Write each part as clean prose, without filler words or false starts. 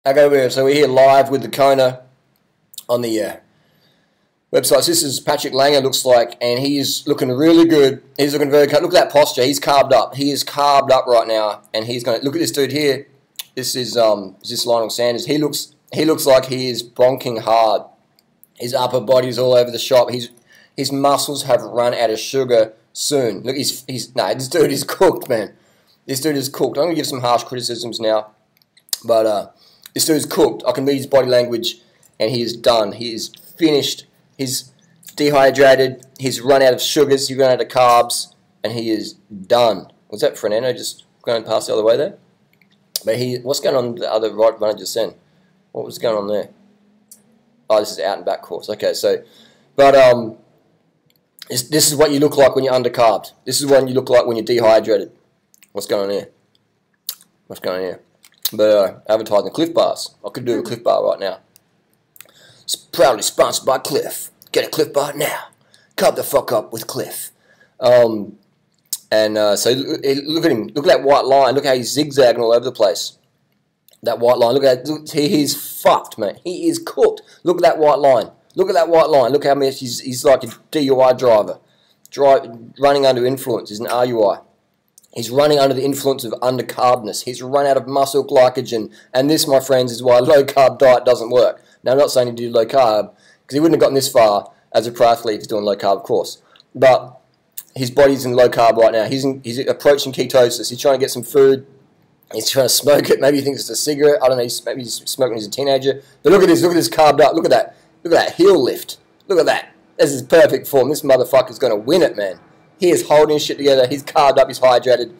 Okay, so we're here live with the Kona on the website. So this is Patrick Langer, looks like, and he's looking really good. He's looking very good. Look at that posture. He's carved up. He is carved up right now, and he's going to look at this dude here. This is Lionel Sanders. He looks like he is bonking hard. His upper body's all over the shop. His muscles have run out of sugar soon. Look, this dude is cooked, man. This dude is cooked. I'm going to give some harsh criticisms now, but this dude's cooked. I can read his body language, and he is done. He is finished. He's dehydrated. He's run out of sugars. He's run out of carbs, and he is done. Was that Fernando just going past the other way there? But what's going on the other right run I just sent? What was going on there? Oh, this is out and back course. Okay, so, but this is what you look like when you're undercarbed. This is what you look like when you're dehydrated. What's going on here? What's going on here? But advertising Cliff Bars. I could do a Cliff Bar right now. It's proudly sponsored by Cliff. Get a Cliff Bar now. Carb the fuck up with Cliff. So look at him. Look at that white line. Look how he's zigzagging all over the place. That white line. Look at that. He's fucked, man. He is cooked. Look at that white line. Look at that white line. Look how much he's like a DUI driver. Running under influence. He's an RUI. He's running under the influence of undercarbedness. He's run out of muscle glycogen. And this, my friends, is why a low-carb diet doesn't work. Now, I'm not saying he do low-carb, because he wouldn't have gotten this far as a pro athlete if he's doing low-carb, of course. But his body's in low-carb right now. He's approaching ketosis. He's trying to get some food. He's trying to smoke it. Maybe he thinks it's a cigarette. I don't know. Maybe he's smoking as a teenager. But look at this. Look at this carved up. Look at that. Look at that heel lift. Look at that. This is perfect form. This motherfucker's going to win it, man. He is holding his shit together. He's carved up. He's hydrated.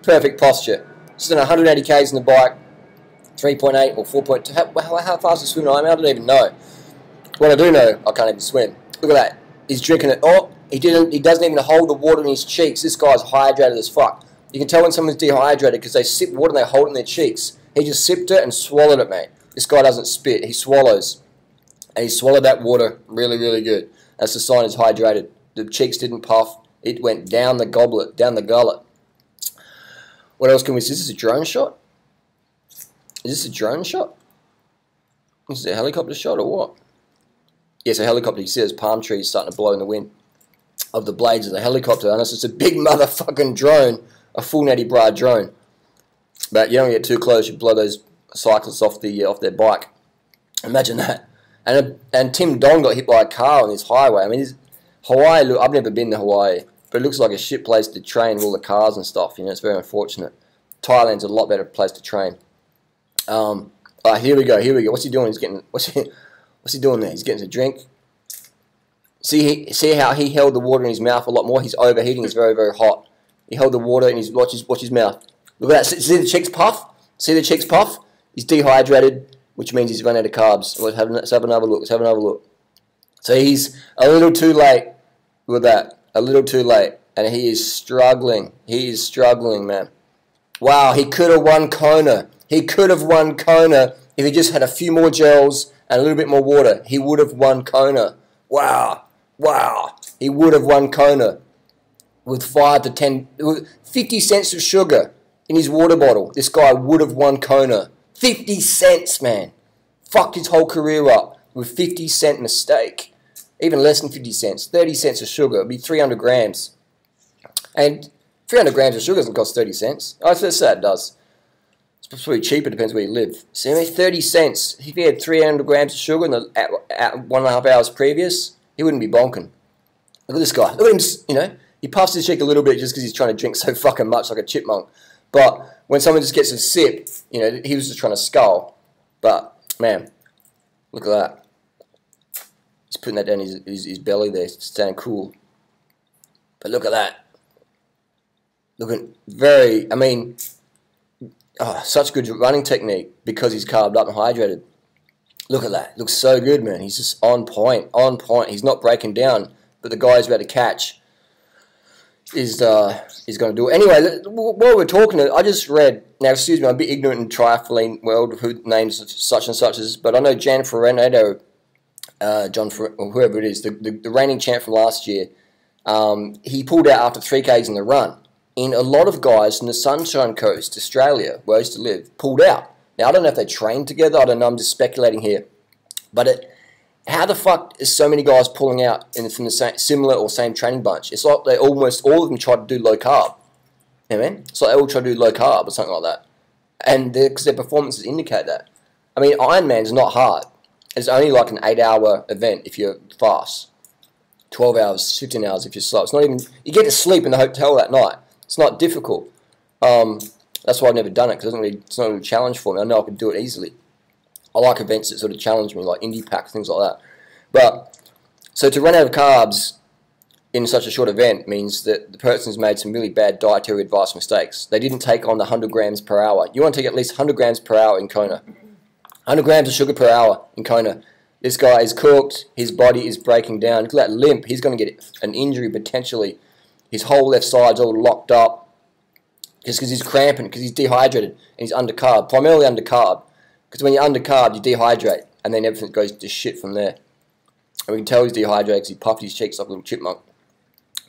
Perfect posture. Just on 180 k's in the bike. 3.8 or 4.2. How fast is swimming? I don't even know. What I do know, I can't even swim. Look at that. He's drinking it. Oh, he doesn't even hold the water in his cheeks. This guy's hydrated as fuck. You can tell when someone's dehydrated because they sip water and they hold it in their cheeks. He just sipped it and swallowed it, mate. This guy doesn't spit. He swallows. And he swallowed that water really, really good. That's the sign he's hydrated. The cheeks didn't puff. It went down the goblet, down the gullet. What else can we see? Is this a drone shot? Is this a drone shot? Is this a helicopter shot or what? Yes, a helicopter. You see those palm trees starting to blow in the wind of the blades of the helicopter. Unless it's a big motherfucking drone, a full natty bra drone. But you don't get too close, you blow those cyclists off their bike. Imagine that. And Tim Don got hit by a car on this highway. I mean, Hawaii. Look, I've never been to Hawaii, but it looks like a shit place to train with all the cars and stuff. You know, it's very unfortunate. Thailand's a lot better place to train. Here we go. Here we go. What's he doing? What's he doing there? He's getting a drink. See how he held the water in his mouth a lot more. He's overheating. It's very, very hot. He held the water in watch his mouth. Look at that. See the cheeks puff? See the cheeks puff? He's dehydrated, which means he's run out of carbs. Let's have another look. Let's have another look. So he's a little too late with that. A little too late. And he is struggling. He is struggling, man. Wow, he could have won Kona. He could have won Kona if he just had a few more gels and a little bit more water. He would have won Kona. Wow. Wow. He would have won Kona with 50 cents of sugar in his water bottle. This guy would have won Kona. 50 cents, man. Fucked his whole career up with 50-cent mistake. Even less than 50 cents. 30 cents of sugar. It would be 300 grams. And 300 grams of sugar doesn't cost 30 cents. I say it does. It's probably cheaper, depends where you live. So 30 cents. If he had 300 grams of sugar in the 1.5 hours previous, he wouldn't be bonking. Look at this guy. Look at him, you know. He puffs his cheek a little bit just because he's trying to drink so fucking much like a chipmunk. But when someone just gets a sip, you know, he was just trying to skull. But, man, look at that. He's putting that down his belly there, staying cool. But look at that. Looking very, I mean, such good running technique because he's carved up and hydrated. Look at that. Looks so good, man. He's just on point, on point. He's not breaking down, but the guy he's about to catch is going to do it. Anyway, while we're talking, I just read, now excuse me, I'm a bit ignorant in triathlon world, who names such and such as, but I know Jan Fernando, or whoever it is, the reigning champ from last year, he pulled out after 3Ks in the run. And a lot of guys from the Sunshine Coast, Australia, where I used to live, pulled out. Now, I don't know if they train together. I don't know. I'm just speculating here. But how the fuck is so many guys pulling out from the same, similar or same training bunch? It's like they almost all of them try to do low carb. You know what I mean? It's like they all try to do low carb or something like that. And because their performances indicate that. I mean, Ironman's not hard. It's only like an 8-hour event if you're fast. 12 hours, 15 hours if you're slow. It's not even, you get to sleep in the hotel that night. It's not difficult. That's why I've never done it, because it's not really a challenge for me. I know I can do it easily. I like events that sort of challenge me, like Indie Pack, things like that. But, so to run out of carbs in such a short event means that the person's made some really bad dietary advice mistakes. They didn't take on the 100 grams per hour. You want to take at least 100 grams per hour in Kona. 100 grams of sugar per hour in Kona. This guy is cooked. His body is breaking down. Look at that limp. He's going to get an injury potentially. His whole left side's all locked up just because he's cramping, because he's dehydrated and he's undercarb, primarily undercarb. Because when you're undercarb, you dehydrate, and then everything goes to shit from there. And we can tell he's dehydrated because he puffed his cheeks like a little chipmunk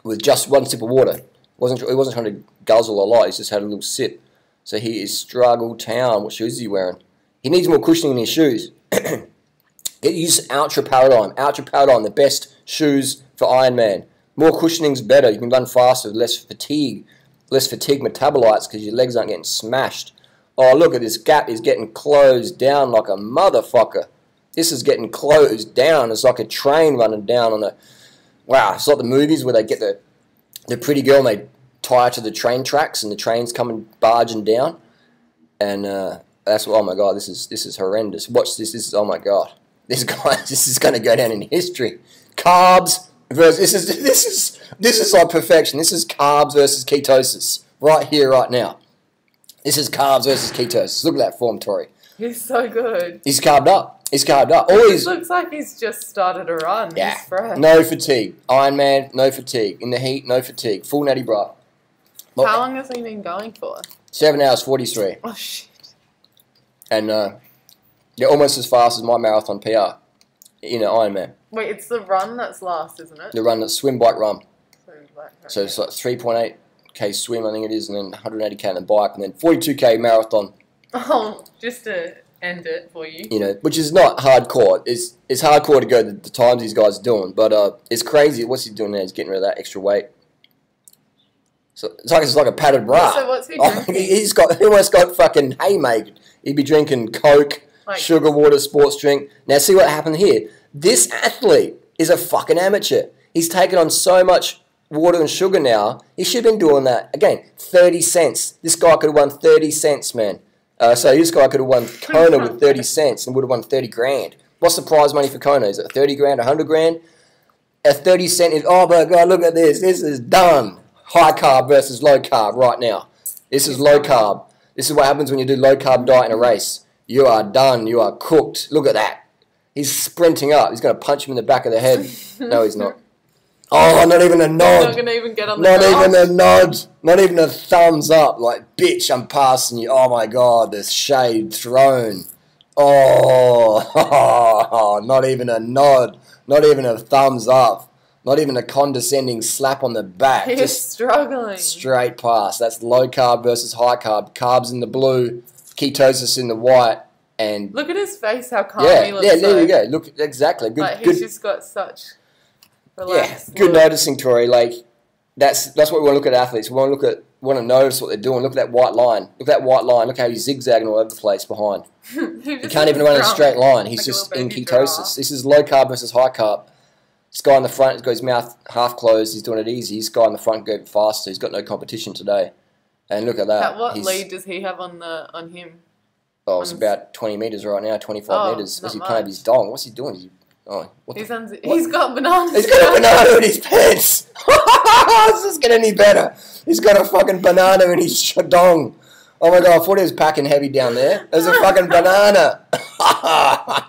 with just one sip of water. He wasn't trying to guzzle a lot. He's just had a little sip. So he is struggle town. What shoes is he wearing? He needs more cushioning in his shoes. Use Ultra Paradigm. Ultra Paradigm, the best shoes for Ironman. More cushioning's better. You can run faster with less fatigue metabolites because your legs aren't getting smashed. Oh, look at this gap is getting closed down like a motherfucker. This is getting closed down. It's like a train running down on a... Wow, it's like the movies where they get the pretty girl and they tie her to the train tracks and the train's coming barging down. And that's what, oh my God, this is horrendous. Watch this. This is, oh my God. This is going to go down in history. Carbs versus, this is like perfection. This is carbs versus ketosis. Right here, right now. This is carbs versus ketosis. Look at that form, Tori. He's so good. He's carved up. He's carved up. It looks like he's just started a run. Yeah. He's fresh. No fatigue. Ironman, no fatigue. In the heat, no fatigue. Full natty bra. Well, how long has he been going for? 7 hours 43. Oh, shit. And yeah, almost as fast as my marathon PR in an Ironman. Wait, it's the run that's last, isn't it? The run, the swim, bike, run. Right. So it's like 3.8k swim, I think it is, and then 180k on the bike, and then 42k marathon. Oh, just to end it for you. You know, which is not hardcore. It's hardcore to go the times these guys are doing, but it's crazy. What's he doing now? He's getting rid of that extra weight. So it's like a padded bra. So what's he drinking? He almost got fucking haymaker. He'd be drinking Coke, sugar water, sports drink. Now see what happened here. This athlete is a fucking amateur. He's taken on so much water and sugar now. He should have been doing that. Again, 30 cents. This guy could have won 30 cents, man. So this guy could have won Kona with 30 cents and would have won 30 grand. What's the prize money for Kona? Is it 30 grand, 100 grand? A 30 cent is, oh my God, look at this. This is done. High carb versus low carb right now. This is low carb. This is what happens when you do low carb diet in a race. You are done. You are cooked. Look at that. He's sprinting up. He's going to punch him in the back of the head. No, he's not. Oh, not even a nod. He's not going to even get on the Not even a nod. Not even a thumbs up. Like, bitch, I'm passing you. Oh, my God. The shade thrown. Oh, not even a nod. Not even a thumbs up. Not even a condescending slap on the back. He's just struggling. Straight pass. That's low carb versus high carb. Carbs in the blue, ketosis in the white, and look at his face. How calm he looks. Yeah, there you go. Look, exactly. Good. Like, he's just got such relaxed. Yeah, good noticing, Tori. Like that's what we want to look at athletes. We want to notice what they're doing. Look at that white line. Look at that white line. Look how he's zigzagging all over the place behind. He can't even run in a straight line. He's like just in ketosis. Giraffe. This is low carb versus high carb. This guy in the front has got his mouth half closed. He's doing it easy. This guy in the front going faster. He's got no competition today. And look at that. What lead does he have on him? Oh, it's about 20 metres right now, 25 metres. As he can't have his dong. What's he doing? He's got bananas. He's got a banana in his pants. Does this get any better? He's got a fucking banana in his dong. Oh my God, I thought he was packing heavy down there. There's a fucking banana.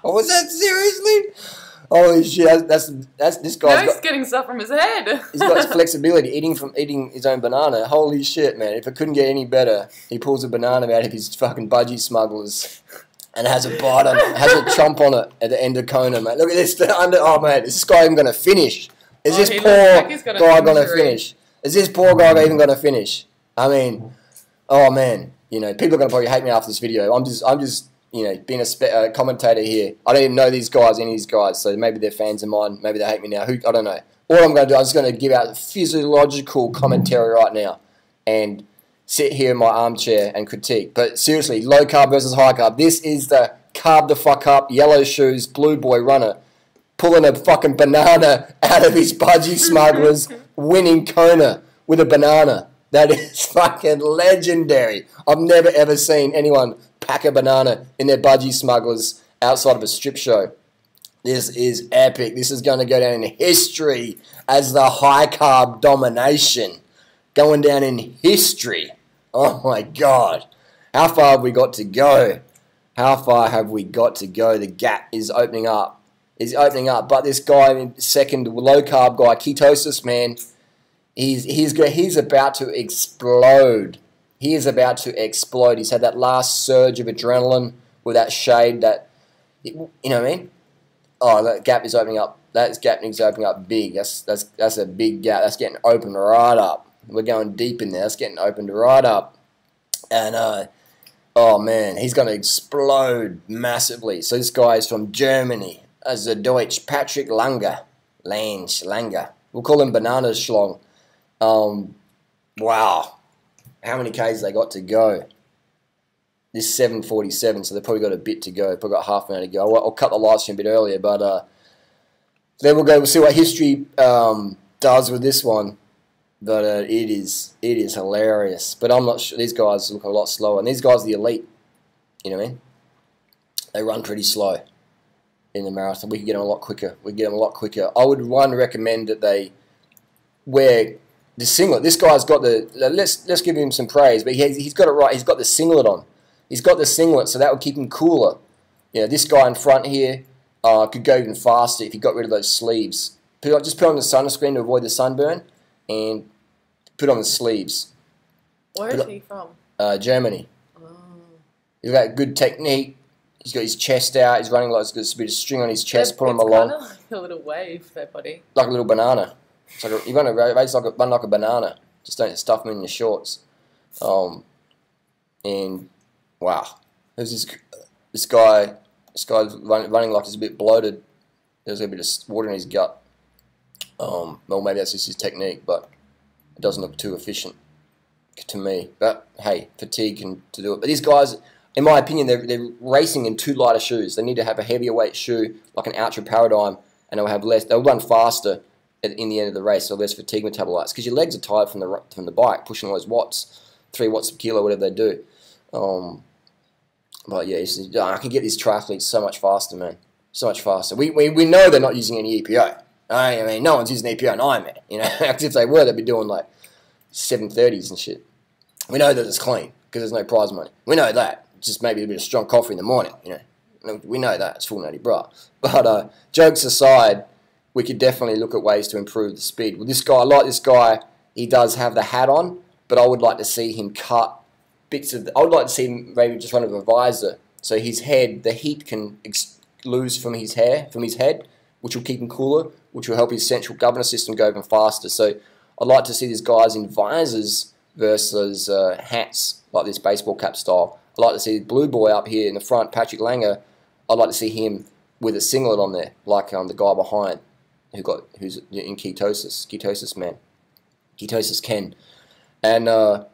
Was that seriously? Holy shit, that's this guy's he's getting stuff from his head. He's got his flexibility, eating his own banana. Holy shit, man. If it couldn't get any better, he pulls a banana out of his fucking budgie smugglers and has a bite on it, has a chomp on it at the end of Kona, mate. Look at this. Oh, man, is this guy even going to finish? Is this poor guy going to finish? Is this poor guy even going to finish? I mean, oh, man. You know, people are going to probably hate me after this video. I'm just you know, being a commentator here. I don't even know these guys, any of these guys, so maybe they're fans of mine. Maybe they hate me now. I don't know. All I'm going to do, I'm just going to give out physiological commentary right now and sit here in my armchair and critique. But seriously, low carb versus high carb. This is the carb the fuck up, yellow shoes, blue boy runner, pulling a fucking banana out of his budgie smugglers, winning Kona with a banana. That is fucking legendary. I've never ever seen anyone pack a banana in their budgie smugglers outside of a strip show. This is epic. This is going to go down in history as the high carb domination. Going down in history. Oh my God. How far have we got to go? How far have we got to go? The gap is opening up. It's opening up. But this guy, second low carb guy, ketosis, man, he's about to explode. He is about to explode. He's had that last surge of adrenaline with that shade. That, you know what I mean? Oh, that gap is opening up. That gap is opening up big. That's a big gap. That's getting opened right up. We're going deep in there. That's getting opened right up. And oh man, he's going to explode massively. So this guy is from Germany, as a Deutsch, Patrick Langer. We'll call him Banana Schlong. Wow. How many Ks they got to go? This 7:47, so they've probably got a bit to go. Probably got half an hour to go. I'll cut the live stream a bit earlier, but then we'll see what history does with this one. But it is hilarious. But I'm not sure. These guys look a lot slower, and these guys are the elite. You know what I mean? They run pretty slow in the marathon. We could get them a lot quicker. I would recommend that they wear the singlet. This guy's got the. Let's give him some praise, but he's got it right. He's got the singlet on. He's got the singlet, so that would keep him cooler. You know, this guy in front here could go even faster if he got rid of those sleeves. Just put on the sunscreen to avoid the sunburn, and put on the sleeves. Where is he from? Germany. Oh. He's got good technique. He's got his chest out. He's running like there's a bit of string on his chest, pulling him along. It's kind of like a little wave, their body. Like a little banana. It's like you run a race run like a banana. Just don't stuff them in your shorts. And wow, there's this guy's running like he's a bit bloated. There's a bit of water in his gut. Well, maybe that's just his technique, but it doesn't look too efficient to me. But hey, fatigue can to do it. But these guys, in my opinion, they're racing in too lighter shoes. They need to have a heavier weight shoe, like an Ultra Paradigm, and they'll have less. They'll run faster in the end of the race, so less fatigue metabolites. Because your legs are tired from the bike, pushing all those watts, 3 watts per kilo, whatever they do. But yeah, I can get these triathletes so much faster, man. So much faster. We know they're not using any EPO. I mean, no one's using EPO in Ironman. You know, because if they were, they'd be doing like 730s and shit. We know that it's clean because there's no prize money. We know that. Just maybe a bit of strong coffee in the morning. You know, we know that it's full nutty bra. But jokes aside, we could definitely look at ways to improve the speed. Well, this guy, I like this guy. He does have the hat on, but I would like to see him cut bits of. I would like to see him maybe just run with a visor, so his head, the heat can lose from his head, which will keep him cooler, which will help his central governor system go even faster. So I'd like to see these guys in visors versus hats, like this baseball cap style. I'd like to see the blue boy up here in the front, Patrick Langer. I'd like to see him with a singlet on there, like the guy behind who's in ketosis man, ketosis Ken, and so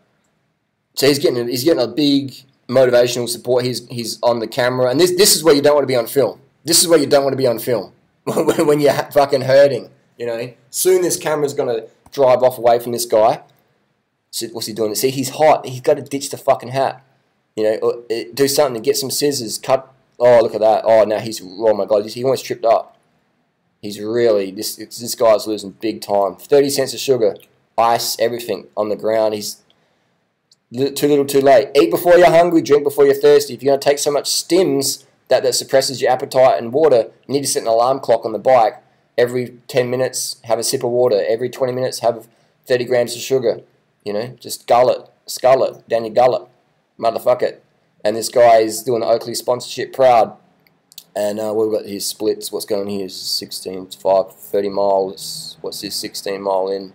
he's getting a big motivational support. He's on the camera, and this is where you don't want to be on film. This is where you don't want to be on film when you're fucking hurting. You know, soon this camera's gonna drive off away from this guy. So what's he doing? See, he's hot. He's got to ditch the fucking hat. You know, or do something. Get some scissors. Cut. Oh, look at that. Oh, now oh my God, he almost tripped up. He's really, this guy's losing big time. 30 cents of sugar, ice, everything on the ground. He's too little, too late. Eat before you're hungry, drink before you're thirsty. If you're going to take so much stims that suppresses your appetite and water, you need to set an alarm clock on the bike. Every 10 minutes, have a sip of water. Every 20 minutes, have 30 grams of sugar. You know, just scull it, down your gullet. Motherfuck it. And this guy is doing the Oakley sponsorship proud. And we've got his splits. What's going on here is 16, 5, 30 miles. What's this 16 mile in?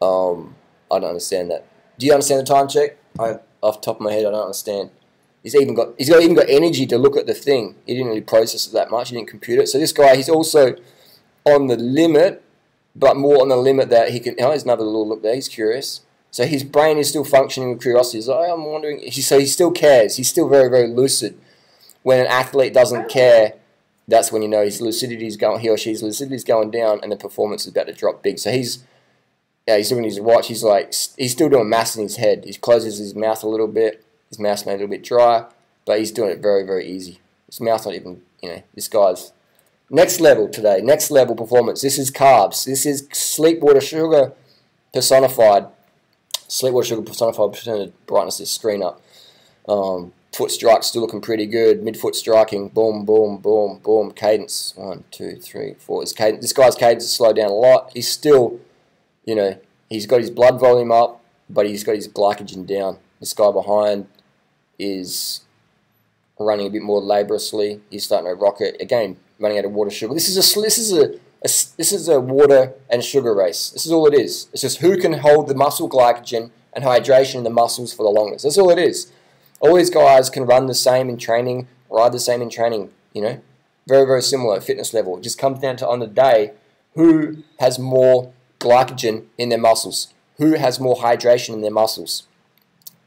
I don't understand that. Do you understand the time check? I off the top of my head. I don't understand. He's even got energy to look at the thing. He didn't really process it that much. He didn't compute it. So this guy, he's also on the limit, but more on the limit that he can. Oh, there's another little look there. He's curious. So his brain is still functioning with curiosity. He's like, oh, I'm wondering. So he still cares. He's still very, very lucid. When an athlete doesn't care, that's when you know his lucidity is going. He or she's lucidity is going down, and the performance is about to drop big. So he's doing his watch. He's still doing maths in his head. He closes his mouth a little bit. His mouth's made a little bit dry, but he's doing it very, very easy. His mouth's not even, this guy's next level today. Next level performance. This is carbs. This is sleep water sugar personified. Sleep water sugar personified. Turn the brightness of this screen up. Foot strike still looking pretty good. Mid-foot striking. Boom, boom, boom, boom. Cadence. 1, 2, 3, 4. This guy's cadence has slowed down a lot. He's still, he's got his blood volume up, but he's got his glycogen down. This guy behind is running a bit more laboriously. He's starting to rocket again, running out of water sugar. This is a water and sugar race. This is all it is. It's just who can hold the muscle glycogen and hydration in the muscles for the longest. That's all it is. All these guys can run the same in training, ride the same in training. Very, very similar fitness level. It just comes down to on the day who has more glycogen in their muscles, who has more hydration in their muscles.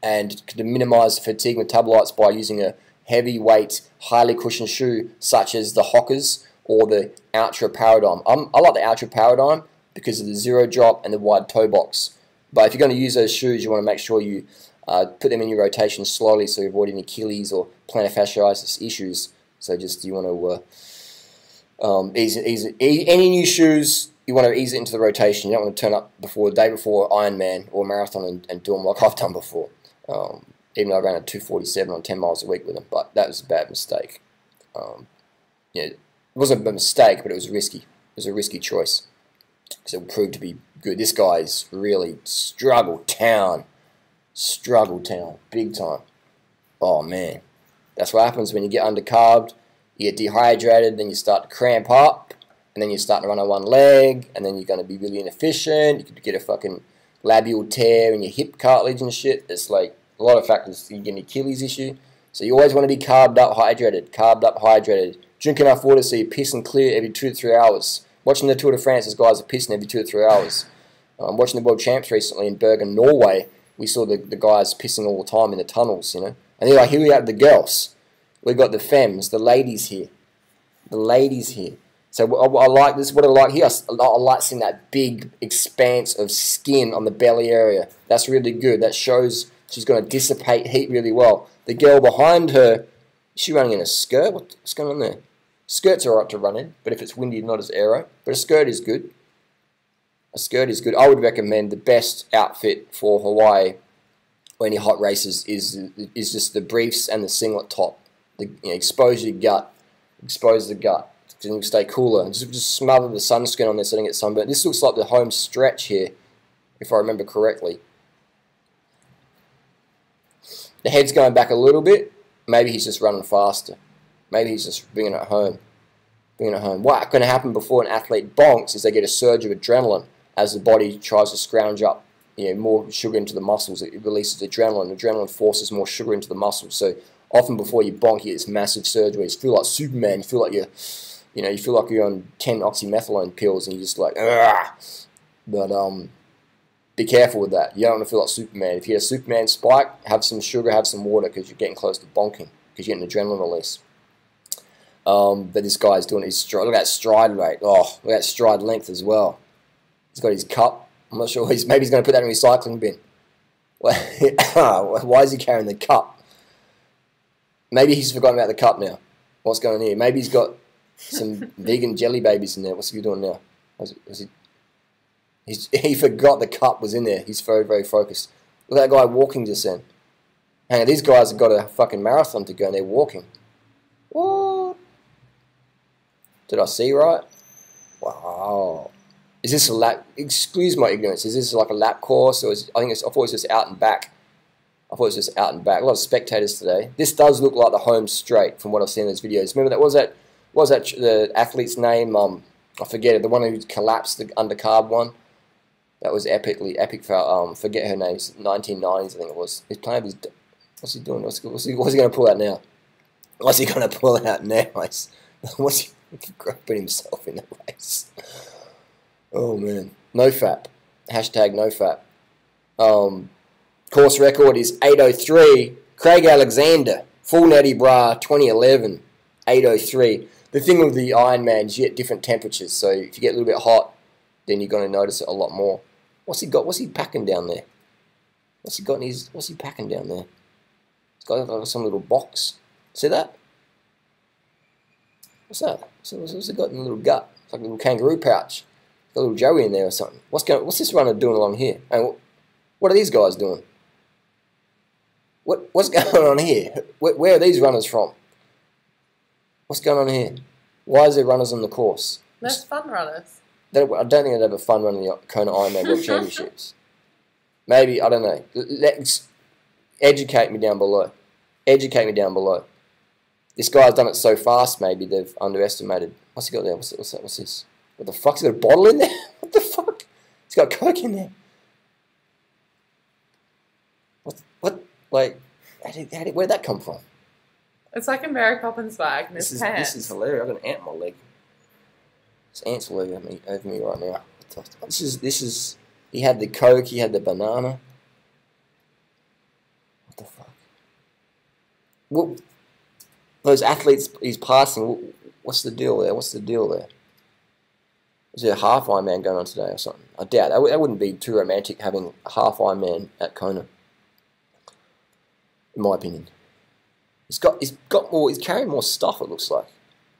And to minimize fatigue metabolites by using a heavyweight, highly cushioned shoe such as the Hockers or the Ultra Paradigm. I like the Ultra Paradigm because of the zero drop and the wide toe box. But if you're going to use those shoes, you want to make sure you put them in your rotation slowly so you avoid any Achilles or plantar fasciitis issues. So just you want to any new shoes. You want to ease it into the rotation. You don't want to turn up the day before Ironman or marathon and do them like I've done before. Even though I ran a 2:47 on 10 miles a week with them, but that was a bad mistake. It wasn't a mistake, but it was risky. It was a risky choice because it proved to be good. This guy's really struggled town, big time. Oh man, that's what happens when you get undercarbed. You get dehydrated, then you start to cramp up, and then you start to run on one leg, and then you're going to be really inefficient. You could get a fucking labial tear in your hip cartilage and shit. It's like a lot of factors. You get an Achilles issue. So you always want to be carved up, hydrated. Drink enough water so you piss and clear every 2 to 3 hours. Watching the Tour de France, those guys are pissing every 2 to 3 hours. Watching the World Champs recently in Bergen, Norway, we saw the guys pissing all the time in the tunnels, And they're like, here we have the girls. We've got the femmes, the ladies here. So I like this. What I like here, I like seeing that big expanse of skin on the belly area. That's really good. That shows she's going to dissipate heat really well. The girl behind her, is she running in a skirt? What's going on there? Skirts are alright to run in, but if it's windy, not as aero. But a skirt is good. I would recommend the best outfit for Hawaii or any hot races is just the briefs and the singlet top. Expose your gut. Expose the gut. So you can stay cooler. And just smother the sunscreen on there so you don't get sunburnt. This looks like the home stretch here, if I remember correctly. The head's going back a little bit. Maybe he's just running faster. Maybe he's just bringing it home. What's going to happen before an athlete bonks is they get a surge of adrenaline as the body tries to scrounge up more sugar into the muscles. It releases adrenaline. Adrenaline forces more sugar into the muscles. So often before you bonk, you get this massive surge where you feel like Superman. You feel like you feel like you're on 10 oxymethylone pills and you're just like, ugh. But be careful with that. You don't want to feel like Superman. If you get a Superman spike, have some sugar, have some water because you're getting close to bonking because you're getting adrenaline release. But this guy's doing his stride. Look at that stride rate. Oh, look at that stride length as well. He's got his cup. I'm not sure. Maybe he's going to put that in a recycling bin. Why is he carrying the cup? Maybe he's forgotten about the cup now. What's going on here? Maybe he's got some vegan jelly babies in there. What's he doing now? He forgot the cup was in there. He's very, very focused. Look at that guy walking just then. Hang on, these guys have got a fucking marathon to go and they're walking. What? Did I see right? Wow. Is this a lap? Excuse my ignorance. Is this like a lap course, or I thought it was just out and back. A lot of spectators today. This does look like the home straight from what I've seen in those videos. Remember that was that the athlete's name? I forget it. The one who collapsed, the undercarb one. That was epic. For forget her name. 1990s, I think it was. He's playing with his What's he doing? What's he going to pull out now? What's he going to pull out now? What's he grabbing himself in the race? Oh, man. No fap. Hashtag no fap. Course record is 8:03. Craig Alexander, full natty bra, 2011, 8:03. The thing with the Ironmans, you get different temperatures, so if you get a little bit hot, then you're going to notice it a lot more. What's he got? What's he packing down there? What's he got in his? What's he packing down there? He's got like some little box. See that? What's that? What's he got in a little gut? It's like a little kangaroo pouch. Got a little Joey in there or something. What's this runner doing along here? And what are these guys doing? What's going on here? Where are these runners from? What's going on here? Why is there runners on the course? There's fun runners. I don't think they'd have a fun running the Kona Ironman World Championships. Maybe, I don't know. Educate me down below. Educate me down below. This guy's done it so fast, maybe they've underestimated. What's he got there? What's that? What's this? What the fuck? He's got a bottle in there? What the fuck? He's got Coke in there. What? Like, where'd that come from? It's like a Mary Poppins bag in his pants. This is hilarious. I've got an ant on my leg. This ant's all over me right now. This is. He had the Coke. He had the banana. What the fuck? What? Those athletes he's passing. What's the deal there? What's the deal there? Is there a half Ironman going on today or something? I doubt that wouldn't be too romantic having a half Ironman at Kona. In my opinion, he's carrying more stuff. It looks like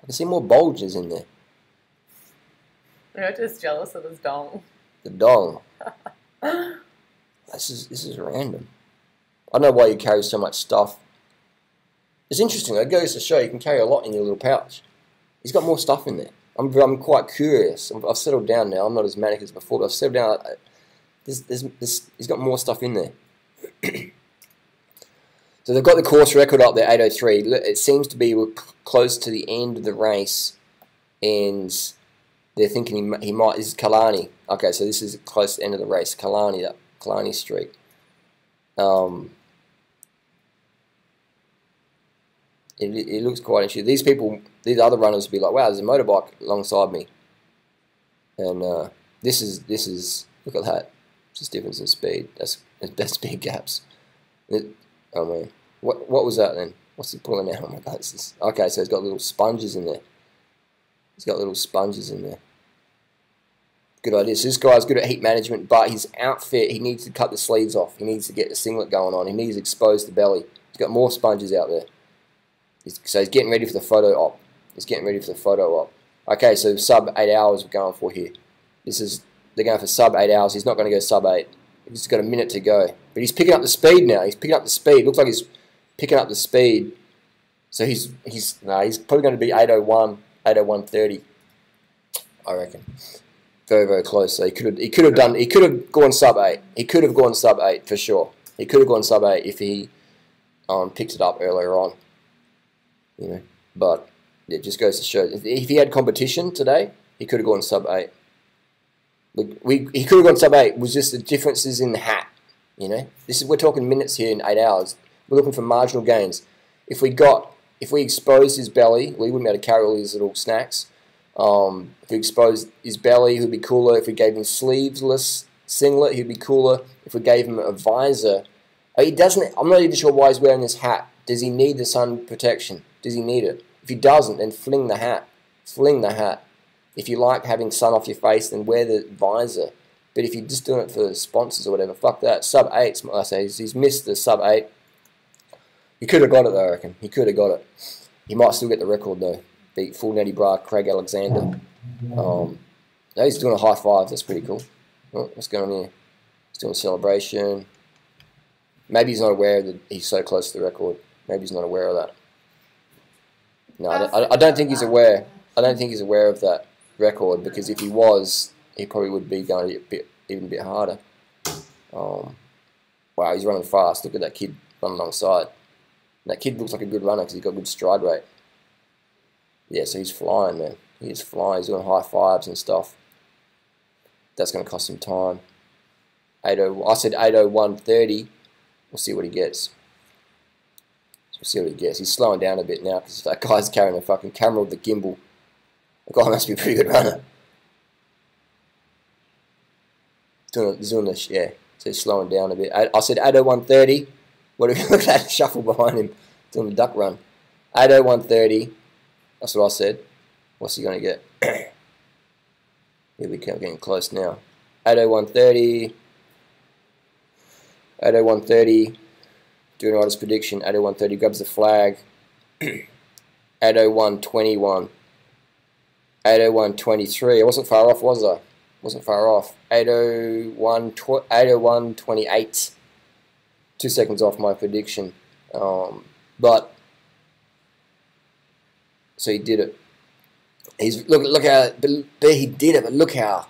I can see more bulges in there. You're just jealous of his dong. The dong. This is random. I don't know why you carry so much stuff. It's interesting. It goes to show you can carry a lot in your little pouch. He's got more stuff in there. I'm quite curious. I've settled down now. I'm not as manic as before, but I've settled down. He's got more stuff in there. So they've got the course record up there, 8:03. It seems to be close to the end of the race, and they're thinking he might. This is Kalani. Okay, so this is close to the end of the race. Kalani Street. It looks quite interesting. These other runners will be like, wow, there's a motorbike alongside me. And this is look at that. It's just difference in speed. That's big gaps. Oh man, what was that then? What's he pulling out? Oh my god, okay. So he's got little sponges in there. He's got little sponges in there. Good idea. So this guy's good at heat management, but his outfit, he needs to cut the sleeves off. He needs to get the singlet going on. He needs to expose the belly. He's got more sponges out there. So he's getting ready for the photo op. Okay, so sub 8 hours we're going for here. They're going for sub 8 hours. He's not going to go sub 8. He's got a minute to go. But he's picking up the speed now. Looks like he's picking up the speed. So he's probably going to be 8:01, 8:01:30, I reckon. Very, very close. So he could have gone sub 8. He could have gone sub 8 for sure. He could have gone sub 8 if he picked it up earlier on. You know, but it just goes to show if he had competition today, he could have gone sub 8. He could have gone sub 8. It was just the differences in the hat. You know, we're talking minutes here in 8 hours. We're looking for marginal gains. If we exposed his belly, we wouldn't be able to carry all these little snacks. If we exposed his belly, he'd be cooler. If we gave him sleeveless singlet, he'd be cooler. If we gave him a visor, he doesn't. I'm not even sure why he's wearing this hat. Does he need the sun protection? Does he need it? If he doesn't, then fling the hat. Fling the hat. If you like having sun off your face, then wear the visor. But if you're just doing it for sponsors or whatever, fuck that. Sub 8, I say, he's missed the sub 8. He could have got it though, I reckon. He could have got it. He might still get the record though. Beat full natty bra Craig Alexander. Now he's doing a high five. That's pretty cool. Oh, what's going on here? He's doing a celebration. Maybe he's not aware that he's so close to the record. Maybe he's not aware of that. No, I don't think he's aware. I don't think he's aware of that record, because if he was, he probably would be going even a bit harder. Wow, he's running fast. Look at that kid running alongside. And that kid looks like a good runner because he's got good stride rate. Yeah, so he's flying, man. He's flying. He's doing high fives and stuff. That's going to cost him time. I said 8:01:30. We'll see what he gets. We'll see what he gets. He's slowing down a bit now because that guy's carrying a fucking camera with the gimbal. The guy must be a pretty good runner. Doing this, yeah. So he's slowing down a bit. I said 8:01:30. What if you look at that shuffle behind him doing the duck run? 8:01:30. That's what I said. What's he going to get? Here we go, getting close now. 8:01:30. 8:01:30. Doing right as prediction. 8:01:30 grabs the flag. 8:01:21. 8:01:23. I wasn't far off, was I? Wasn't far off. 8:01:28. 2 seconds off my prediction. But so he did it. He's look how he did it. But look how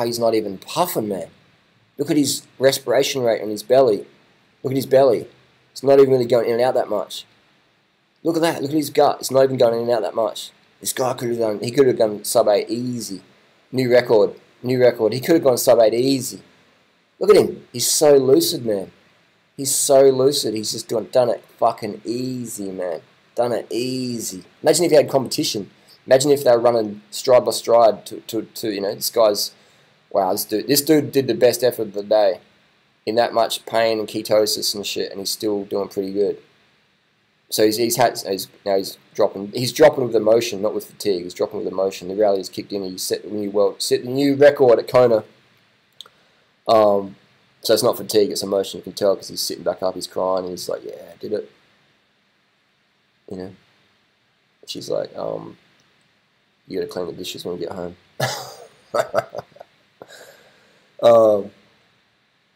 he's not even puffing, man. Look at his respiration rate on his belly. Look at his belly. It's not even really going in and out that much. Look at that. Look at his gut. It's not even going in and out that much. This guy could have done. He could have done sub-8 easy. New record. New record. He could have gone sub-8 easy. Look at him. He's so lucid, man. He's so lucid. He's just done it fucking easy, man. Done it easy. Imagine if he had competition. Imagine if they were running stride by stride to you know, this guy's, wow, this dude did the best effort of the day in that much pain and ketosis and shit, and he's still doing pretty good. So now he's dropping with emotion, not with fatigue. He's dropping with emotion. The rally has kicked in. He set the new record at Kona. So it's not fatigue, it's emotion. You can tell because he's sitting back up, he's crying, and he's like, yeah, I did it. You know. She's like, you gotta clean the dishes when you get home.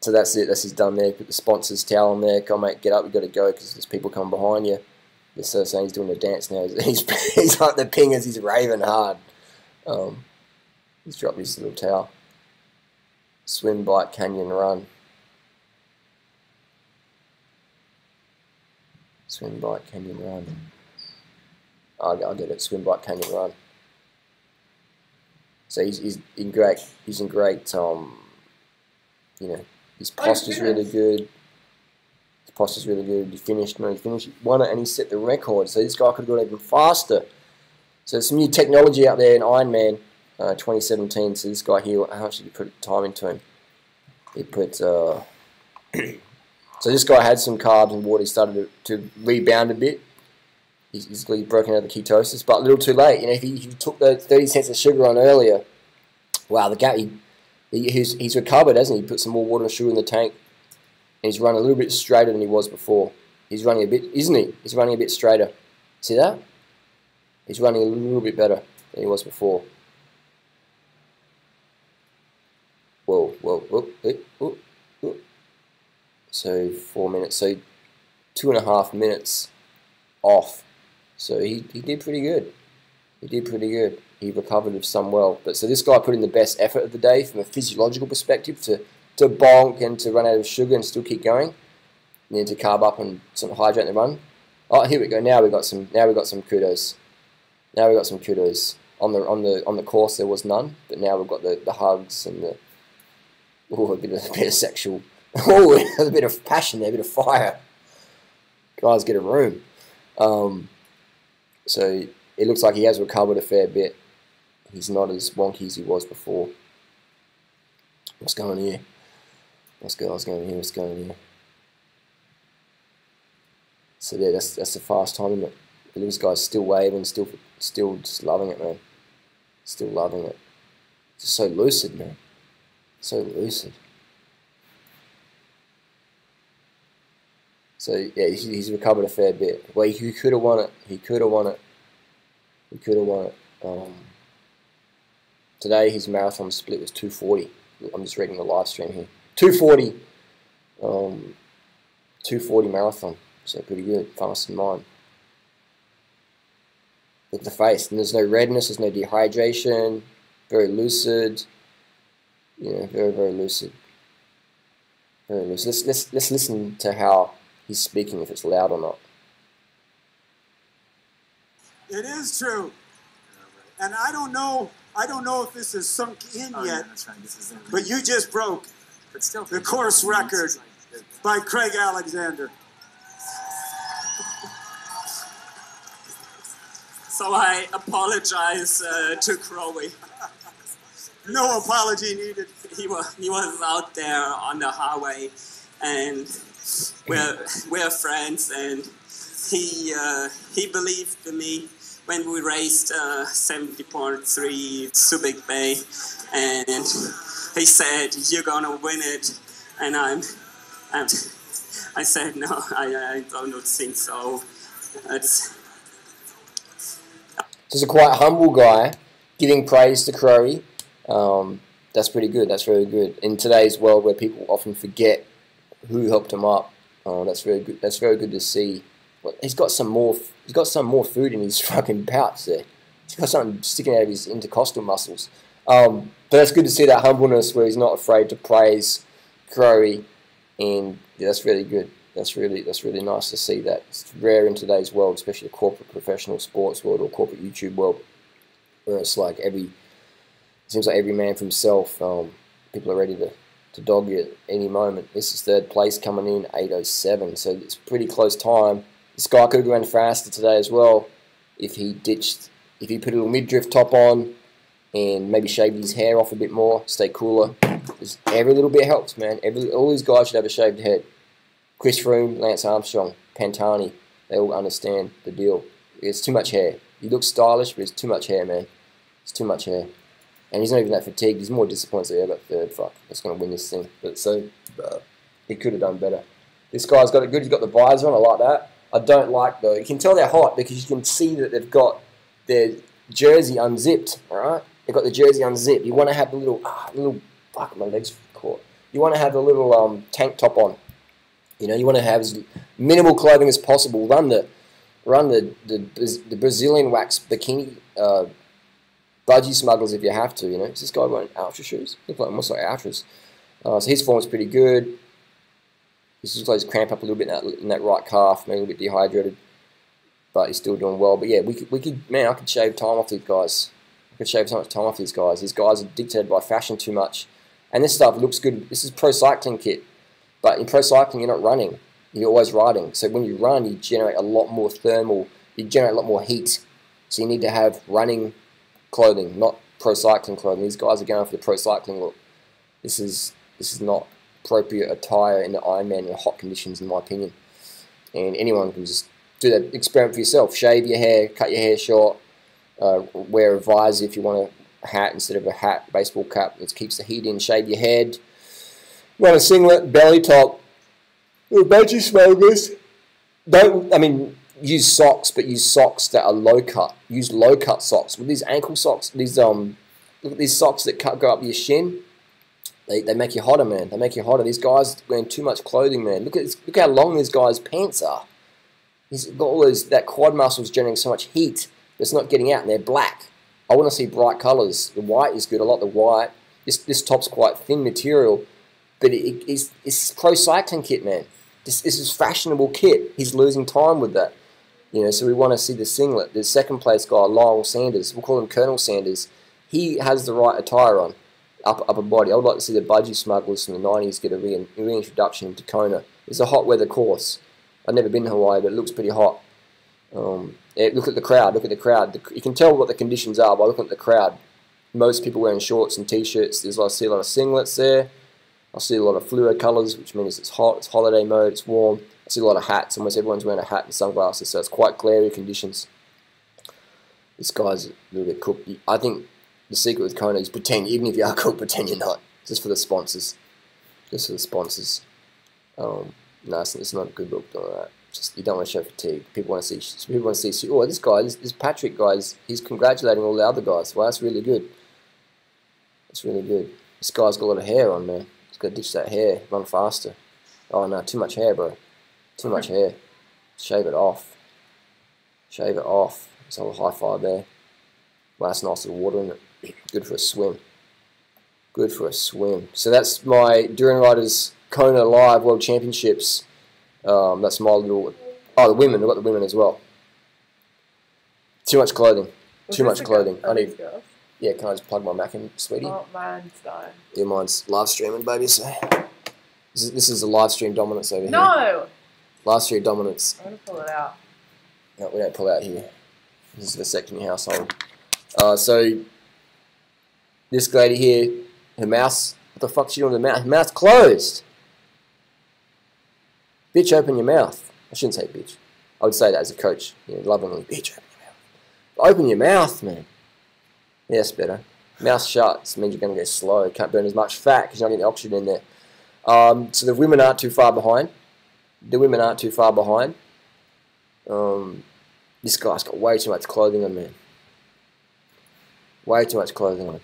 So that's it. That's his done there. Put the sponsor's towel on there. Come mate, get up. You got to go because there's people coming behind you. They're so saying he's doing the dance now. He's like the pingers. He's raving hard. He's dropped his little towel. Swim, bike, canyon, run. Swim, bike, canyon, run. I'll get it. Swim, bike, canyon, run. So he's in great. You know. His posture's really good. His posture's really good. He finished. No, he won it, and he set the record. So this guy could have gone even faster. So there's some new technology out there in Ironman 2017. So this guy here, how much did he put time into him? He put. So this guy had some carbs and water. He started to rebound a bit. He's broken out of the ketosis, but a little too late. You know, if he took the 30 cents of sugar on earlier, wow, the gap. He's recovered, hasn't he? He put some more water and sugar in the tank, and he's run a little bit straighter than he was before. He's running a bit, isn't he? He's running a bit straighter. See that? He's running a little bit better than he was before. Whoa. So 4 minutes. So 2.5 minutes off. So he did pretty good. He did pretty good. He recovered of some well. But so this guy put in the best effort of the day from a physiological perspective to bonk and to run out of sugar and still keep going. And then to carb up and some hydrate in the run. Oh, here we go. Now we got some kudos. Now we got some kudos. On the course there was none, but now we've got the hugs and the a bit of sexual. Oh, there's a bit of passion there, a bit of fire. Guys, get a room. So it looks like he has recovered a fair bit. He's not as wonky as he was before. What's going on here? What's going on here? So yeah, that's the fast time, isn't it? This guy's still waving, still just loving it, man. Still loving it. Just so lucid, man. So lucid. So yeah, he's recovered a fair bit. Well, he could have won it. He could have won it. Today his marathon split was 2:40. I'm just reading the live stream here. 2:40. 2:40 marathon. So pretty good. Faster than mine. Look at the face. And there's no redness. There's no dehydration. Very lucid. You know, very, very lucid. Very lucid. Let's listen to how he's speaking, if it's loud or not. It is true. And I don't know if this is sunk in yet, but you just broke the course record by Craig Alexander. So I apologize to Crowley. No apology needed. He was out there on the highway, and we're friends, and he believed in me when we raced 70.3 Subic Bay, and he said, "You're gonna win it," and I said, "No, I don't think so." Just a quite humble guy, giving praise to Crowy. That's pretty good. That's very good. In today's world, where people often forget who helped him up, that's very good. That's very good to see. He's got some more. He's got some more food in his fucking pouch there. He's got something sticking out of his intercostal muscles. But it's good to see that humbleness where he's not afraid to praise Crowy, and yeah, that's really good. That's really nice to see that. It's rare in today's world, especially the corporate professional sports world or corporate YouTube world, where it's like it seems like every man for himself. People are ready to dog you at any moment. This is third place coming in, 8:07, so it's pretty close time. This guy could have gone faster today as well if he put a little mid-drift top on and maybe shaved his hair off a bit more, stay cooler. Just every little bit helps, man. All these guys should have a shaved head. Chris Froome, Lance Armstrong, Pantani, they all understand the deal. It's too much hair. He looks stylish, but it's too much hair, man. It's too much hair. And he's not even that fatigued. He's more disappointed that he got third. Fuck, that's going to win this thing. But he could have done better. This guy's got it good. He's got the visor on. I like that. I don't like, though. You can tell they're hot because you can see that they've got their jersey unzipped, all right? They've got the jersey unzipped. You want to have the little fuck, my legs caught. You want to have the little tank top on. You know, you want to have as minimal clothing as possible. Run the Brazilian wax bikini budgie smugglers if you have to. You know, is this guy wearing Ultra shoes? Look like almost like Ultras. So his form's pretty good. He's just like he's cramped up a little bit in that right calf, maybe a little bit dehydrated, but he's still doing well. But yeah, we could man, I could shave time off these guys. I could shave so much time off these guys. These guys are dictated by fashion too much, and this stuff looks good. This is pro cycling kit. But in pro cycling, you're not running. You're always riding. So when you run, you generate a lot more thermal. You generate a lot more heat. So you need to have running clothing, not pro cycling clothing. These guys are going for the pro cycling look. This is not appropriate attire in the Ironman in hot conditions, in my opinion. And anyone can just do that experiment for yourself. Shave your hair, cut your hair short, wear a visor if you want a hat instead of a hat, baseball cap. It keeps the heat in. Shave your head. Run a singlet, belly top, little budgie smugglers. Use socks, but use socks that are low cut. Use low cut socks. With these ankle socks, look at these socks that go up your shin. They make you hotter, man. They make you hotter. These guys wearing too much clothing, man. Look how long this guy's pants are. He's got all that quad muscles generating so much heat, but it's not getting out, and they're black. I want to see bright colours. The white is good. I like the white. This top's quite thin material. But it's pro cycling kit, man. This is fashionable kit. He's losing time with that. You know, so we want to see the singlet. The second place guy, Lyle Sanders, we'll call him Colonel Sanders. He has the right attire on, upper body. I would like to see the budgie smugglers from the 90s get a reintroduction into Kona. It's a hot weather course. I've never been to Hawaii, but it looks pretty hot. Look at the crowd. Look at the crowd. You can tell what the conditions are by looking at the crowd. Most people wearing shorts and t-shirts. I see a lot of singlets there. I see a lot of fluid colours, which means it's hot, it's holiday mode, it's warm. I see a lot of hats. Almost everyone's wearing a hat and sunglasses, so it's quite glary conditions. This guy's a little bit cooked. I think the secret with Kona is pretend, even if you are cooked, pretend you're not. Just for the sponsors. Just for the sponsors. No, it's not a good look doing that. Just you don't want to show fatigue. People want to see. People want to see. Oh, this guy, this Patrick guy, he's congratulating all the other guys. Well, that's really good. That's really good. This guy's got a lot of hair on, man. Got to ditch that hair, run faster. Oh no, too much hair, bro. Too much hair. Shave it off. Shave it off. It's a little high five there. Well, that's nice little water in it. Good for a swim. Good for a swim. So that's my Duran Riders Kona Live World Championships. That's my little... Oh, the women. I've got the women as well. Too much clothing. Too much clothing. I need... Yeah, can I just plug my Mac in, sweetie? Oh, mine's dying. Yeah, mine's live streaming, baby. So this is a live stream dominance over here. No! Live stream dominance. I'm going to pull it out. No, we don't pull out here. This is the vasectomy household. So this lady here, her mouth, what the fuck's she doing with her mouth? Her mouth's closed. Bitch, open your mouth. I shouldn't say bitch. I would say that as a coach. You know, lovingly, bitch, open your mouth. Open your mouth, man. Yeah, that's better. Mouth shut. This means you're going to go slow. You can't burn as much fat because you're not getting oxygen in there. So the women aren't too far behind. The women aren't too far behind. This guy's got way too much clothing on, man. Way too much clothing on.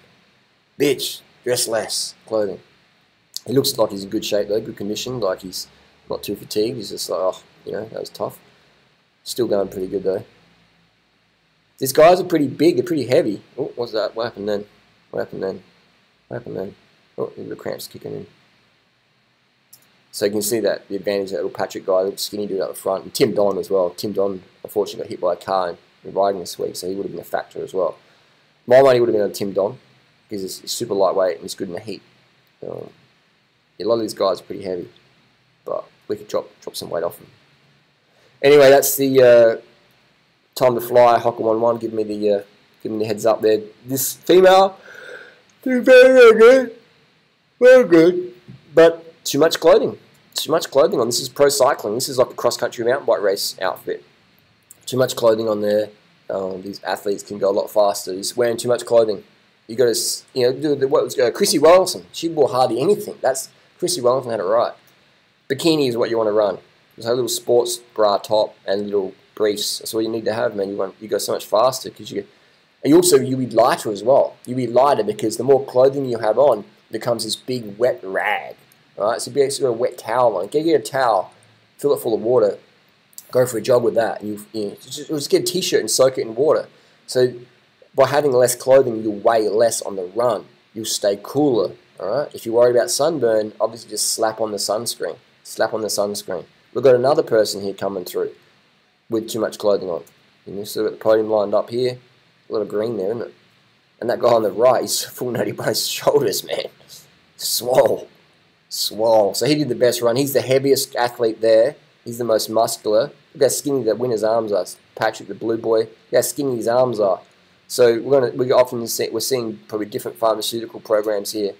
Bitch, dress less clothing. He looks like he's in good shape though, good condition. Like he's not too fatigued. He's just like, oh, you know, that was tough. Still going pretty good though. These guys are pretty big. They're pretty heavy. Oh, what's that? What happened then? What happened then? What happened then? Oh, the cramps kicking in. So you can see that the advantage of that little Patrick guy, the skinny dude up the front, and Tim Don as well. Tim Don unfortunately got hit by a car in riding this week, so he would have been a factor as well. My money would have been on Tim Don because he's super lightweight and he's good in the heat. Yeah, a lot of these guys are pretty heavy, but we could drop some weight off them. Anyway, that's the time to fly. Hocker 1-1, give me the heads up there. This female, very, very good, very good, but too much clothing. Too much clothing on. This is pro cycling. This is like a cross-country mountain bike race outfit. Too much clothing on there. These athletes can go a lot faster. He's wearing too much clothing. You got to, you know, do what was Chrissy Wellington. She wore hardly anything. That's Chrissy Wellington had it right. Bikini is what you want to run. Just a little sports bra top and little briefs. That's all you need to have, man. You go so much faster because you'll be lighter as well. You'll be lighter because the more clothing you have on, it becomes this big wet rag. Alright, so basically got a wet towel on. Get a towel, fill it full of water, go for a jog with that. And just get a t-shirt and soak it in water. So by having less clothing, you'll weigh less on the run. You'll stay cooler. Alright, if you're worried about sunburn, obviously just slap on the sunscreen. Slap on the sunscreen. We've got another person here coming through with too much clothing on. You still got the podium lined up here. A lot of green there, isn't it? And that guy on the right, he's full nutty by his shoulders, man. Swole. Swole. So he did the best run. He's the heaviest athlete there. He's the most muscular. Look how skinny that winner's arms are. Patrick, the blue boy. Look how skinny his arms are. So we're seeing probably different pharmaceutical programs here.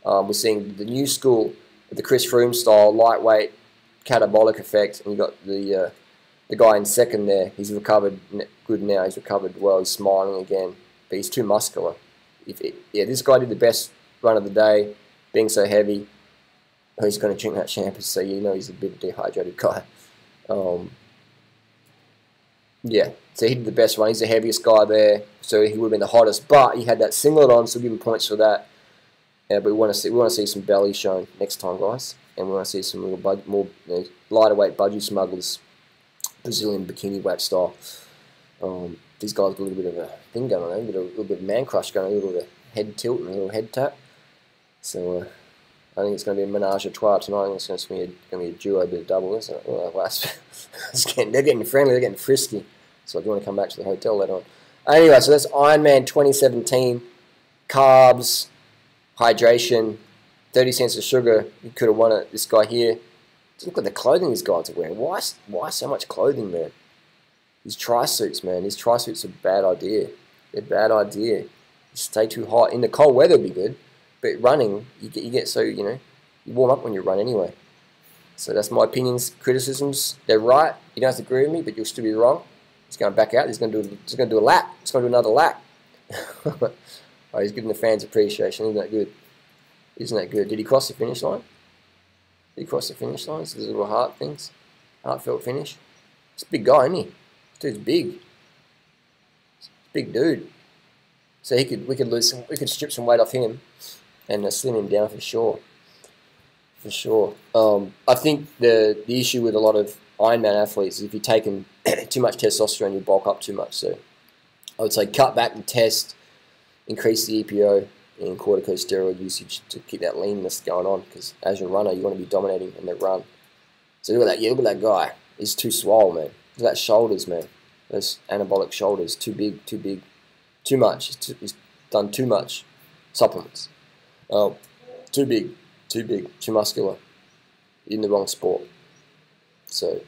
We're seeing the new school, the Chris Froome style, lightweight, catabolic effect, and you got the guy in second there. He's recovered good now. He's recovered well. He's smiling again, but he's too muscular. This guy did the best run of the day, being so heavy. He's going to drink that champagne, so you know he's a bit dehydrated guy. Yeah, so he did the best run. He's the heaviest guy there, so he would have been the hottest. But he had that singlet on, so we'll give him points for that. Yeah, but we want to see some belly shown next time, guys, and we want to see some more lighter weight budgie smugglers, Brazilian bikini weight style. These guys got a little bit of a thing going on, a little bit of man crush going on, a little bit of head tilt and a little head tap. So I think it's going to be a menage a trois tonight. I think it's going to be a duo, a bit of double, isn't it? Oh, well, they're getting friendly, they're getting frisky. So if you want to come back to the hotel later on. Anyway, so that's Ironman 2017. Carbs, hydration, 30 cents of sugar. You could have won it. This guy here. Just look at the clothing these guys are wearing. Why so much clothing, man? These tri-suits, man. These tri-suits are a bad idea. They're a bad idea. You stay too hot. In the cold weather would be good. But running, you get so, you know, you warm up when you run anyway. So that's my opinions, criticisms. They're right. You don't have to agree with me, but you'll still be wrong. He's going back out. He's going to do a lap. He's going to do another lap. Oh, he's giving the fans appreciation. Isn't that good? Isn't that good? Did he cross the finish line? Did he cross the finish line? So these little heart things. Heartfelt finish. He's a big guy, isn't he? This dude's big. He's a big dude. So we could strip some weight off him and slim him down for sure. For sure. I think the issue with a lot of Ironman athletes is if you're taking too much testosterone, you bulk up too much. So I would say cut back the test, increase the EPO and corticosteroid usage to keep that leanness going on. Because as a runner, you want to be dominating in the run. So look at that. Yeah, look at that guy. He's too swole, man. Look at that shoulders, man. Those anabolic shoulders, too big, too much. He's done too much supplements. Too big, too muscular. In the wrong sport. So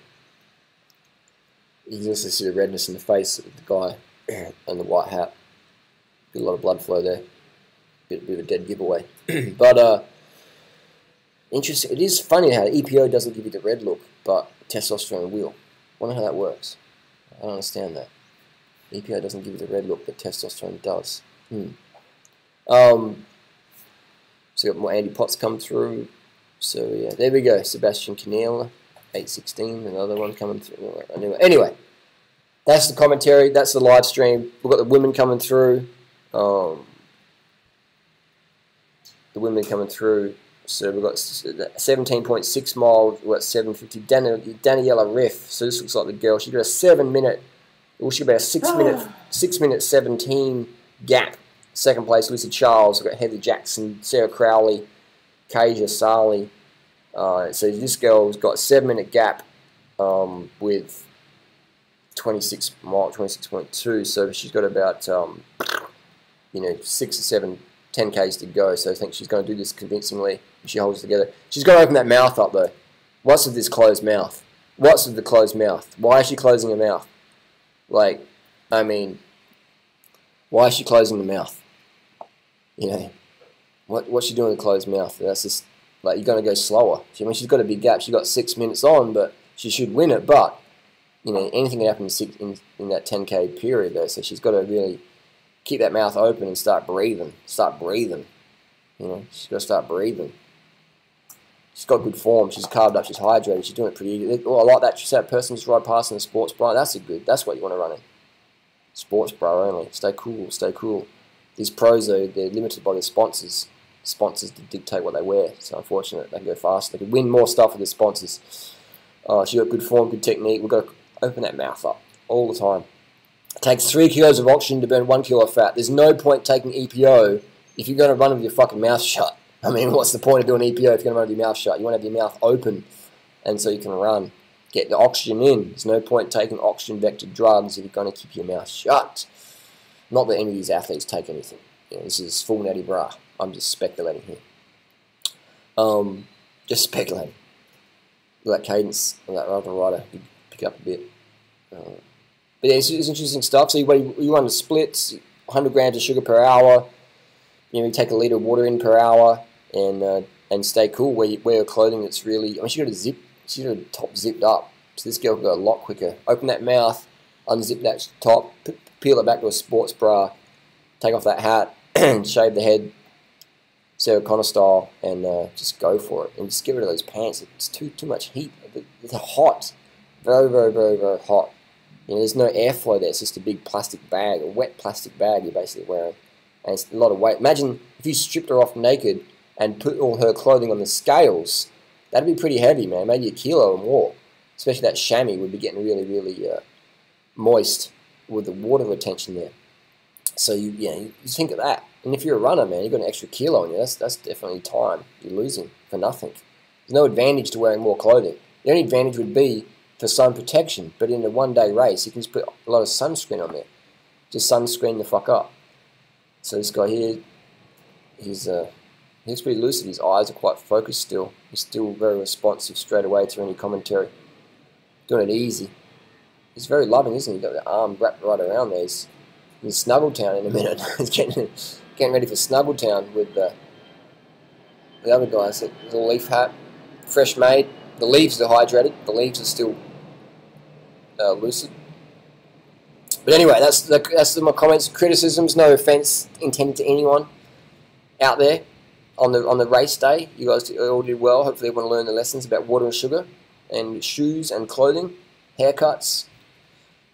you can also see the redness in the face of the guy and the white hat. Get a lot of blood flow there. Bit of a dead giveaway. But interesting. It is funny how EPO doesn't give you the red look, but testosterone will. Wonder how that works. I don't understand that. EPO doesn't give you the red look, but testosterone does. So got more Andy Potts come through. So yeah, there we go. Sebastian Canela, 816, another one coming through. Anyway, that's the commentary. That's the live stream. We've got the women coming through. The women coming through. So we've got 17.6 miles. We've got 750. Daniela Riff. So this looks like the girl. She got a 7-minute. Well, she got about a 6-minute 17 gap. Second place, Lucy Charles. We've got Heather Jackson, Sarah Crowley, Kasia Sali. So this girl's got a 7-minute gap with 26.2. So she's got about 6 or 7, 10 Ks to go. So I think she's going to do this convincingly. She holds it together. She's got to open that mouth up though. What's with this closed mouth? What's with the closed mouth? Why is she closing her mouth? Like, I mean, why is she closing the mouth? You know, what's she doing with a closed mouth? That's just, like, you're going to go slower. I mean, she's got a big gap. She's got 6 minutes on, but she should win it. But, you know, anything can happen in that 10K period, though. So she's got to really keep that mouth open and start breathing. Start breathing. You know, she's got to start breathing. She's got good form. She's carved up. She's hydrated. She's doing it pretty easy. Oh, I like that. She's that person just ride past in the sports bra. That's what you want to run in. Sports bra only. Stay cool. Stay cool. These pros, though, they're limited by their sponsors. Sponsors dictate what they wear. So unfortunate, they can go fast. They can win more stuff with the sponsors. She's got good form, good technique. We've got to open that mouth up all the time. It takes 3 kilos of oxygen to burn 1 kilo of fat. There's no point taking EPO if you're going to run with your fucking mouth shut. I mean, what's the point of doing EPO if you're going to run with your mouth shut? You want to have your mouth open, and so you can run. Get the oxygen in. There's no point taking oxygen-vector drugs if you're going to keep your mouth shut. Not that any of these athletes take anything. You know, this is full natty bra. I'm just speculating here. Just speculating. That cadence of that other rider pick up a bit. But yeah, it's interesting stuff. So you run the splits, 100 grams of sugar per hour. You know, you take a litre of water in per hour, and stay cool. Wear clothing that's really. I mean, she got a top zipped up. So this girl can go a lot quicker. Open that mouth, unzip that top, peel it back to a sports bra, take off that hat, and shave the head, Sarah Connor style, and just go for it. And just get rid of those pants. It's too much heat. They're hot, very, very, very, very hot. You know, there's no airflow there. It's just a big plastic bag, a wet plastic bag you're basically wearing. And it's a lot of weight. Imagine if you stripped her off naked and put all her clothing on the scales. That'd be pretty heavy, man. Maybe a kilo or more. Especially that chamois would be getting really, really moist with the water retention there. So you think of that. And if you're a runner, man, you've got an extra kilo on you. That's definitely time you're losing for nothing. There's no advantage to wearing more clothing. The only advantage would be for sun protection. But in a one-day race, you can just put a lot of sunscreen on there. Just sunscreen the fuck up. So this guy here, he's pretty lucid. His eyes are quite focused still. He's still very responsive straight away to any commentary. Doing it easy. He's very loving, isn't he? He's got the arm wrapped right around there. He's in Snuggletown in a minute. He's getting ready for Snuggletown with the other guys. There's a leaf hat, fresh made. The leaves are hydrated. The leaves are still lucid. But anyway, that's my comments, criticisms. No offense intended to anyone out there on the race day. You guys all did well. Hopefully, everyone learned the lessons about water and sugar, and shoes and clothing, haircuts,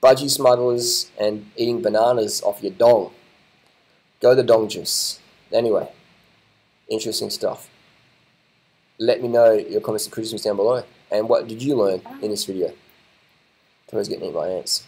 budgie smugglers, and eating bananas off your dong. Go the dong juice. Anyway, interesting stuff. Let me know your comments and criticisms down below. And what did you learn in this video? Tomorrow's getting eaten by ants.